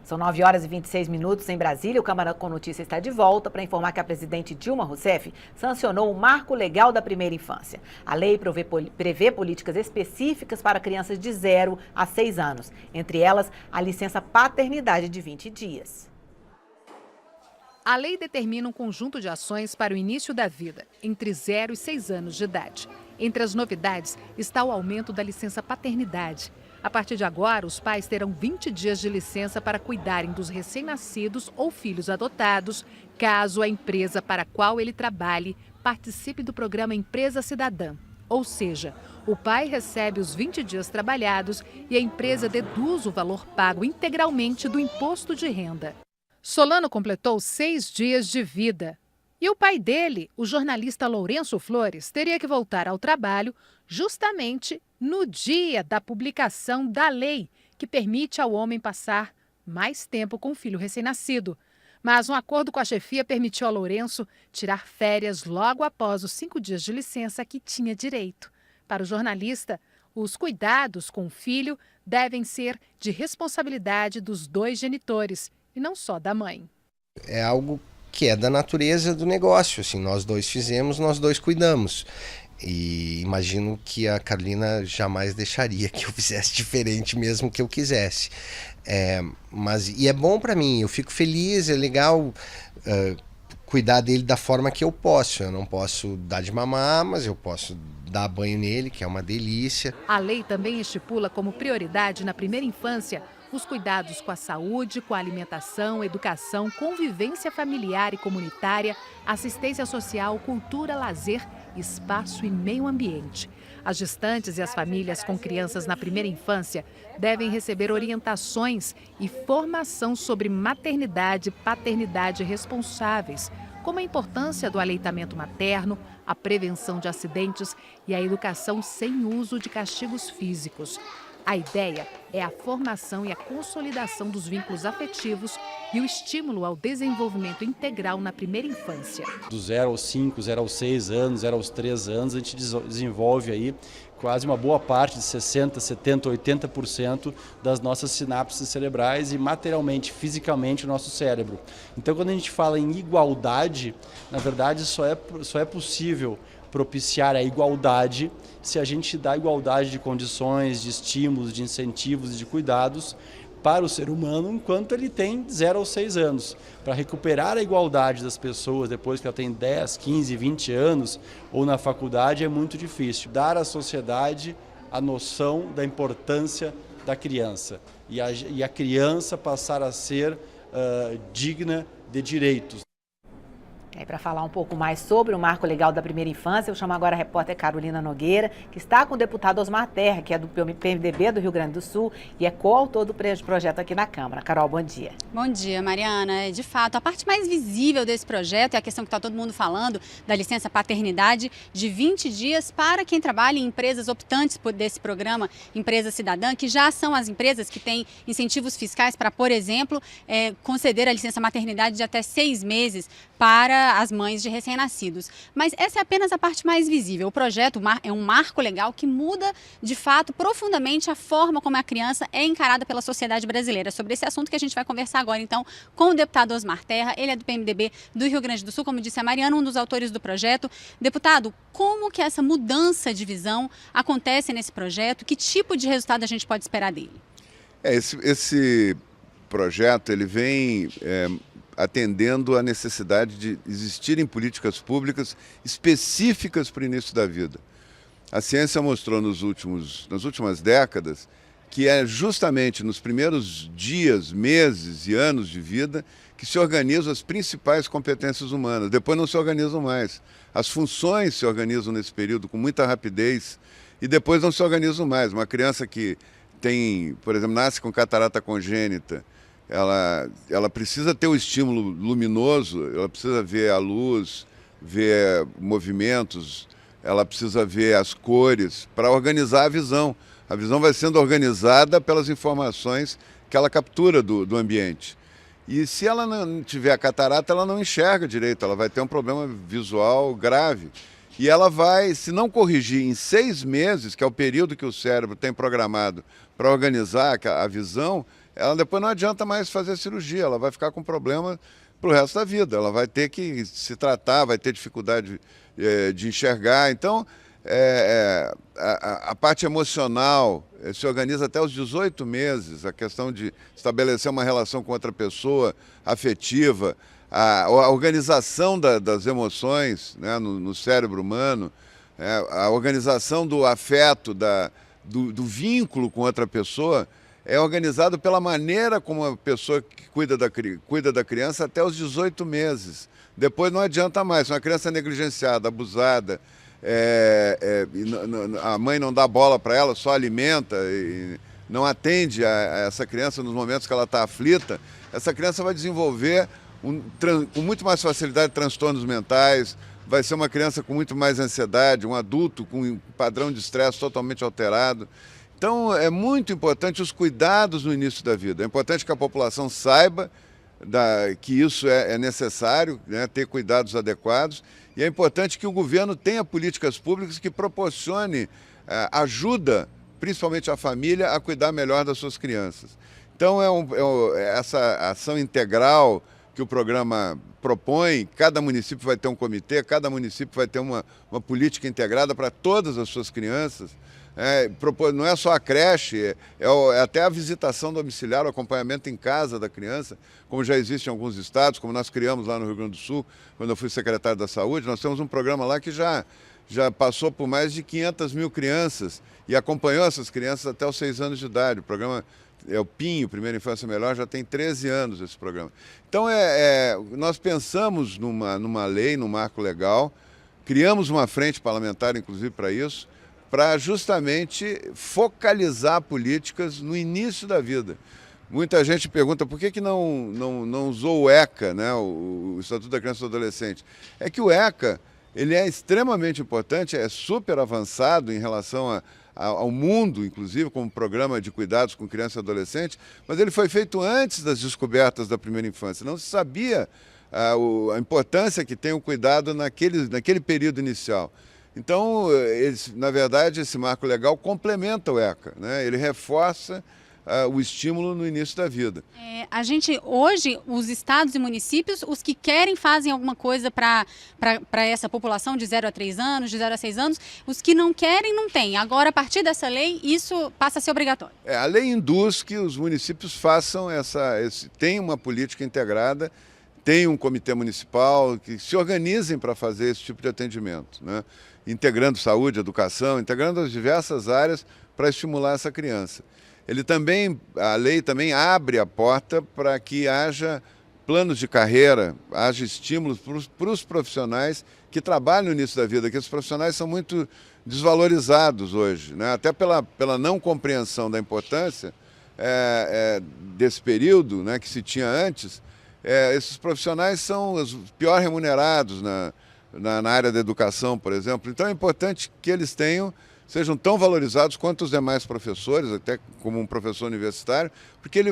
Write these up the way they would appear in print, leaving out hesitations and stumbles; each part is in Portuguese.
São 9h26 em Brasília. O Câmara com Notícia está de volta para informar que a presidente Dilma Rousseff sancionou o Marco Legal da Primeira Infância. A lei prevê políticas específicas para crianças de 0 a 6 anos. Entre elas, a licença paternidade de 20 dias. A lei determina um conjunto de ações para o início da vida, entre 0 e 6 anos de idade. Entre as novidades está o aumento da licença paternidade. A partir de agora, os pais terão 20 dias de licença para cuidarem dos recém-nascidos ou filhos adotados, caso a empresa para a qual ele trabalhe participe do programa Empresa Cidadã. Ou seja, o pai recebe os 20 dias trabalhados e a empresa deduz o valor pago integralmente do imposto de renda. Solano completou 6 dias de vida. E o pai dele, o jornalista Lourenço Flores, teria que voltar ao trabalho justamente no dia da publicação da lei, que permite ao homem passar mais tempo com o filho recém-nascido. Mas um acordo com a chefia permitiu a Lourenço tirar férias logo após os 5 dias de licença que tinha direito. Para o jornalista, os cuidados com o filho devem ser de responsabilidade dos 2 genitores e não só da mãe. É algo que é da natureza do negócio, assim, nós 2 fizemos, nós 2 cuidamos. E imagino que a Carolina jamais deixaria que eu fizesse diferente, mesmo que eu quisesse. E é bom para mim, eu fico feliz, é legal cuidar dele da forma que eu posso. Eu não posso dar de mamar, mas eu posso dar banho nele, que é uma delícia. A lei também estipula como prioridade na primeira infância os cuidados com a saúde, com a alimentação, educação, convivência familiar e comunitária, assistência social, cultura, lazer, espaço e meio ambiente. As gestantes e as famílias com crianças na primeira infância devem receber orientações e formação sobre maternidade e paternidade responsáveis, como a importância do aleitamento materno, a prevenção de acidentes e a educação sem uso de castigos físicos. A ideia é a formação e a consolidação dos vínculos afetivos e o estímulo ao desenvolvimento integral na primeira infância. Do 0 aos 5, 0 aos 6 anos, 0 aos 3 anos, a gente desenvolve aí quase uma boa parte de 60%, 70%, 80% das nossas sinapses cerebrais e materialmente, fisicamente, o nosso cérebro. Então, quando a gente fala em igualdade, na verdade só é possível propiciar a igualdade se a gente dá igualdade de condições, de estímulos, de incentivos e de cuidados para o ser humano enquanto ele tem 0 aos 6 anos. Para recuperar a igualdade das pessoas depois que ela tem 10, 15, 20 anos ou na faculdade é muito difícil. Dar à sociedade a noção da importância da criança e a criança passar a ser digna de direitos. Para falar um pouco mais sobre o Marco Legal da Primeira Infância, eu chamo agora a repórter Carolina Nogueira, que está com o deputado Osmar Terra, que é do PMDB do Rio Grande do Sul e é coautor do projeto aqui na Câmara. Carol, bom dia. Bom dia, Mariana. De fato, a parte mais visível desse projeto é a questão que está todo mundo falando da licença paternidade de 20 dias para quem trabalha em empresas optantes desse programa Empresa Cidadã, que já são as empresas que têm incentivos fiscais para, por exemplo, conceder a licença maternidade de até 6 meses para as mães de recém-nascidos. Mas essa é apenas a parte mais visível. O projeto é um marco legal que muda, de fato, profundamente a forma como a criança é encarada pela sociedade brasileira. Sobre esse assunto que a gente vai conversar agora, então, com o deputado Osmar Terra. Ele é do PMDB do Rio Grande do Sul, como disse a Mariana, um dos autores do projeto. Deputado, como que essa mudança de visão acontece nesse projeto? Que tipo de resultado a gente pode esperar dele? Esse projeto ele vem atendendo à necessidade de existirem políticas públicas específicas para o início da vida. A ciência mostrou nas últimas décadas que é justamente nos primeiros dias, meses e anos de vida que se organizam as principais competências humanas. Depois não se organizam mais. As funções se organizam nesse período com muita rapidez e depois não se organizam mais. Uma criança que tem, por exemplo, nasce com catarata congênita, ela precisa ter o estímulo luminoso, ela precisa ver a luz, ver movimentos, ela precisa ver as cores para organizar a visão. A visão vai sendo organizada pelas informações que ela captura do ambiente. E se ela não tiver a catarata, ela não enxerga direito, ela vai ter um problema visual grave. E ela vai, se não corrigir em 6 meses, que é o período que o cérebro tem programado para organizar a visão, ela depois não adianta mais fazer cirurgia, ela vai ficar com problema para o resto da vida, ela vai ter que se tratar, vai ter dificuldade de enxergar. Então, a parte emocional se organiza até os 18 meses, a questão de estabelecer uma relação com outra pessoa, afetiva, a organização das emoções, né, no cérebro humano, a organização do afeto, do vínculo com outra pessoa, é organizado pela maneira como a pessoa que cuida da criança até os 18 meses. Depois não adianta mais. Se uma criança é negligenciada, abusada, a mãe não dá bola para ela, só alimenta e não atende a essa criança nos momentos que ela está aflita, essa criança vai desenvolver com muito mais facilidade transtornos mentais, vai ser uma criança com muito mais ansiedade, um adulto com um padrão de estresse totalmente alterado. Então, é muito importante os cuidados no início da vida. É importante que a população saiba que isso é necessário, né, ter cuidados adequados. E é importante que o governo tenha políticas públicas que proporcione ajuda, principalmente à família, a cuidar melhor das suas crianças. Então, essa ação integral que o programa propõe, cada município vai ter um comitê, cada município vai ter uma política integrada para todas as suas crianças. Não é só a creche, é até a visitação domiciliar, o acompanhamento em casa da criança, como já existe em alguns estados, como nós criamos lá no Rio Grande do Sul, quando eu fui secretário da Saúde. Nós temos um programa lá que já passou por mais de 500 mil crianças e acompanhou essas crianças até os 6 anos de idade. O programa é o PIN, o Primeira Infância Melhor, já tem 13 anos esse programa. Então, nós pensamos numa lei, num marco legal, criamos uma frente parlamentar, inclusive, para isso, para justamente focalizar políticas no início da vida. Muita gente pergunta por que não usou o ECA, né, o Estatuto da Criança e do Adolescente. É que o ECA ele é extremamente importante, é super avançado em relação ao mundo, inclusive, como programa de cuidados com criança e adolescente, mas ele foi feito antes das descobertas da primeira infância. Não se sabia a importância que tem o cuidado naquele período inicial. Então, na verdade, esse marco legal complementa o ECA, né? Ele reforça o estímulo no início da vida. Hoje, os estados e municípios, os que querem fazem alguma coisa para essa população de 0 a 3 anos, de 0 a 6 anos, os que não querem, não tem. Agora, a partir dessa lei, isso passa a ser obrigatório. A lei induz que os municípios façam tenham uma política integrada, tenham um comitê municipal, que se organizem para fazer esse tipo de atendimento, né? Integrando saúde, educação, integrando as diversas áreas para estimular essa criança. A lei também abre a porta para que haja planos de carreira, haja estímulos para os profissionais que trabalham no início da vida, que esses profissionais são muito desvalorizados hoje, né? Até pela não compreensão da importância desse período, né, que se tinha antes. Esses profissionais são os pior remunerados na área da educação, por exemplo. Então é importante que eles sejam tão valorizados quanto os demais professores, até como um professor universitário, porque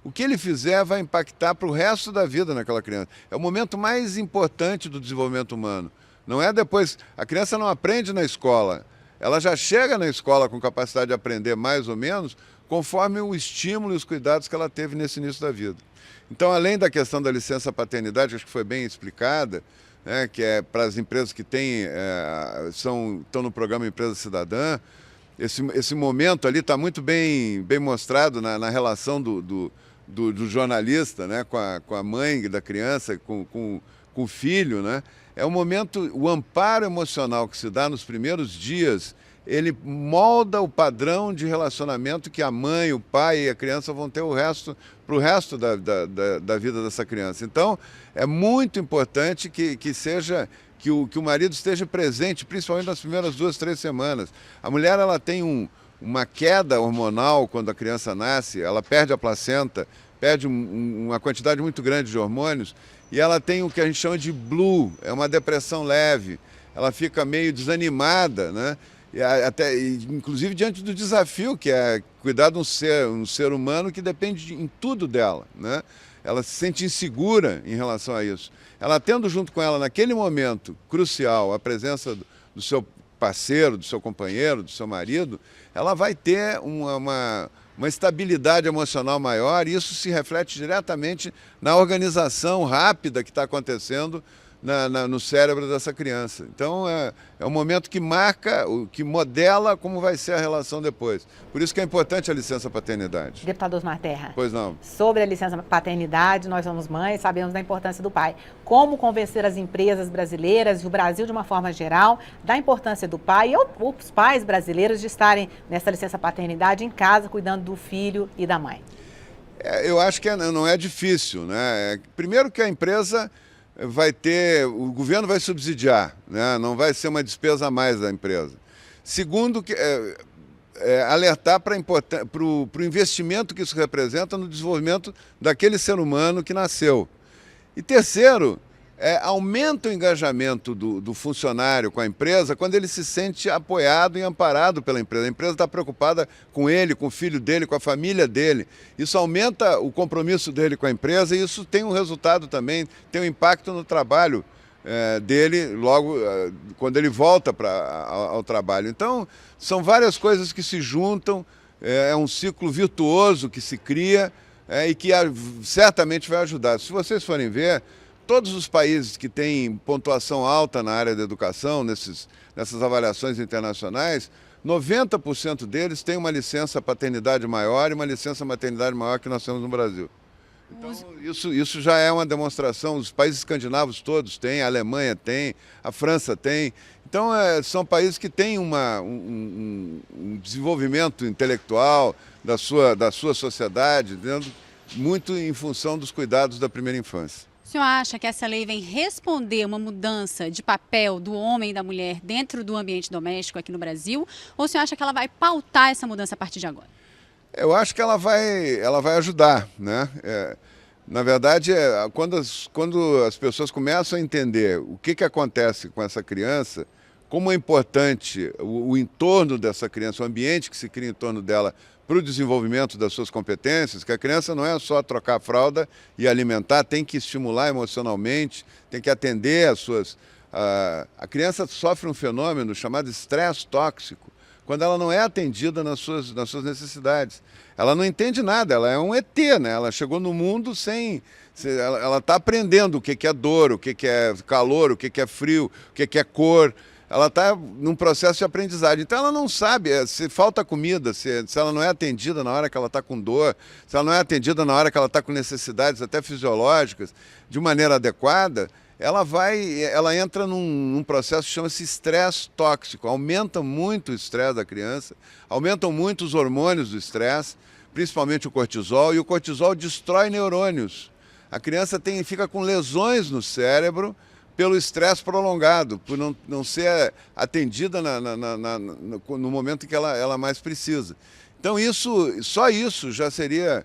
o que ele fizer vai impactar para o resto da vida naquela criança. É o momento mais importante do desenvolvimento humano. Não é depois, a criança não aprende na escola, ela já chega na escola com capacidade de aprender mais ou menos, conforme o estímulo e os cuidados que ela teve nesse início da vida. Então, além da questão da licença paternidade, acho que foi bem explicada, né, que é para as empresas que estão no programa Empresa Cidadã, esse momento ali está muito bem mostrado na relação do jornalista, né, com a mãe da criança, com o filho, né? É um momento, o amparo emocional que se dá nos primeiros dias, ele molda o padrão de relacionamento que a mãe, o pai e a criança vão ter para o resto da vida dessa criança. Então, é muito importante que o marido esteja presente, principalmente nas primeiras 2, 3 semanas. A mulher ela tem uma queda hormonal quando a criança nasce, ela perde a placenta, perde uma quantidade muito grande de hormônios, e ela tem o que a gente chama de blue, é uma depressão leve, ela fica meio desanimada, né? Inclusive diante do desafio que é cuidar de um ser humano que depende em tudo dela, né? Ela se sente insegura em relação a isso. Ela tendo junto com ela, naquele momento crucial, a presença do seu parceiro, do seu companheiro, do seu marido, ela vai ter uma estabilidade emocional maior, e isso se reflete diretamente na organização rápida que está acontecendo no cérebro dessa criança. Então, é um momento que marca, que modela como vai ser a relação depois. Por isso que é importante a licença paternidade. Deputado Osmar Terra. Pois não. Sobre a licença paternidade, nós somos mães, sabemos da importância do pai. Como convencer as empresas brasileiras e o Brasil de uma forma geral da importância do pai e os pais brasileiros de estarem nessa licença paternidade em casa, cuidando do filho e da mãe? Eu acho que não é difícil, né? Primeiro que a empresa o governo vai subsidiar, né? Não vai ser uma despesa a mais da empresa. Segundo, alertar para o investimento que isso representa no desenvolvimento daquele ser humano que nasceu. E terceiro, aumenta o engajamento do funcionário com a empresa quando ele se sente apoiado e amparado pela empresa. A empresa está preocupada com ele, com o filho dele, com a família dele. Isso aumenta o compromisso dele com a empresa, e isso tem um resultado também, tem um impacto no trabalho dele logo quando ele volta ao trabalho. Então, são várias coisas que se juntam, é um ciclo virtuoso que se cria e que certamente vai ajudar. Se vocês forem ver, todos os países que têm pontuação alta na área da educação, nessas avaliações internacionais, 90% deles têm uma licença paternidade maior e uma licença maternidade maior que nós temos no Brasil. Então, isso já é uma demonstração. Os países escandinavos todos têm, a Alemanha tem, a França tem. Então, são países que têm um desenvolvimento intelectual da sua sociedade, muito em função dos cuidados da primeira infância. O senhor acha que essa lei vem responder uma mudança de papel do homem e da mulher dentro do ambiente doméstico aqui no Brasil? Ou o senhor acha que ela vai pautar essa mudança a partir de agora? Eu acho que ela vai ajudar, né? Na verdade, quando as pessoas começam a entender o que acontece com essa criança, como é importante o entorno dessa criança, o ambiente que se cria em torno dela para o desenvolvimento das suas competências, que a criança não é só trocar a fralda e alimentar, tem que estimular emocionalmente, tem que atender às suas... A criança sofre um fenômeno chamado estresse tóxico, quando ela não é atendida nas suas necessidades. Ela não entende nada, ela é um ET, né? Ela chegou no mundo sem... Ela está aprendendo o que é dor, o que é calor, o que é frio, o que é cor. Ela está num processo de aprendizagem. Então ela não sabe se falta comida, se ela não é atendida na hora que ela está com dor, se ela não é atendida na hora que ela está com necessidades até fisiológicas, de maneira adequada, ela entra num processo que chama-se estresse tóxico. Aumenta muito o estresse da criança, aumentam muito os hormônios do estresse, principalmente o cortisol, e o cortisol destrói neurônios. A criança fica com lesões no cérebro pelo estresse prolongado, por não ser atendida no momento em que ela mais precisa. Então só isso já seria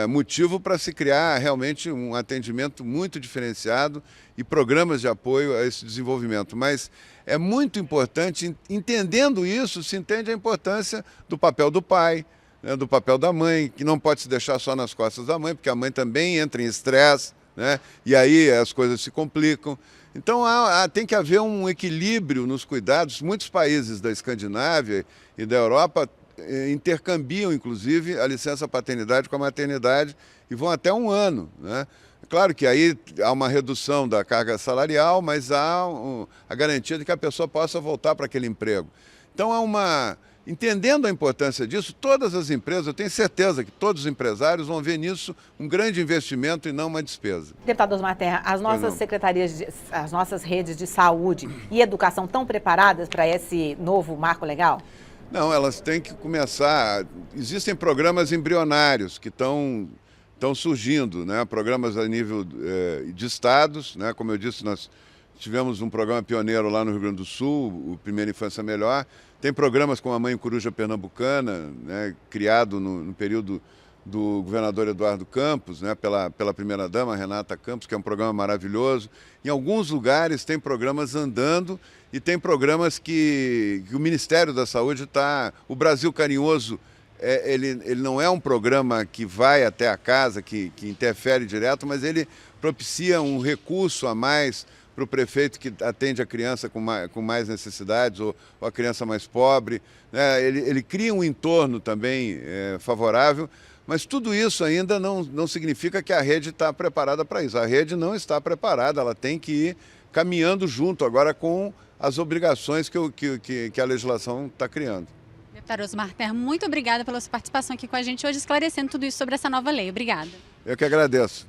motivo para se criar realmente um atendimento muito diferenciado e programas de apoio a esse desenvolvimento. Mas é muito importante, entendendo isso, se entende a importância do papel do pai, né, do papel da mãe, que não pode se deixar só nas costas da mãe, porque a mãe também entra em estresse, né, e aí as coisas se complicam. Então tem que haver um equilíbrio nos cuidados. Muitos países da Escandinávia e da Europa intercambiam, inclusive, a licença paternidade com a maternidade e vão até 1 ano, né? Claro que aí há uma redução da carga salarial, mas há a garantia de que a pessoa possa voltar para aquele emprego. Então entendendo a importância disso, todas as empresas, eu tenho certeza que todos os empresários vão ver nisso um grande investimento e não uma despesa. Deputado Osmar Terra, as nossas secretarias, as nossas redes de saúde e educação estão preparadas para esse novo marco legal? Não, elas têm que começar. Existem programas embrionários que estão surgindo, né? Programas a nível de estados, né? Como eu disse, nós tivemos um programa pioneiro lá no Rio Grande do Sul, o Primeira Infância Melhor. Tem programas como a Mãe Coruja Pernambucana, né? Criado no período do governador Eduardo Campos, né? pela primeira-dama Renata Campos, que é um programa maravilhoso. Em alguns lugares tem programas andando e tem programas que o Ministério da Saúde está... O Brasil Carinhoso, ele não é um programa que vai até a casa, que interfere direto, mas ele propicia um recurso a mais para o prefeito que atende a criança com mais necessidades ou a criança mais pobre, né? Ele cria um entorno também favorável, mas tudo isso ainda não significa que a rede está preparada para isso. A rede não está preparada, ela tem que ir caminhando junto agora com as obrigações que a legislação está criando. Deputado Osmar Terra, muito obrigada pela sua participação aqui com a gente hoje, esclarecendo tudo isso sobre essa nova lei. Obrigada. Eu que agradeço.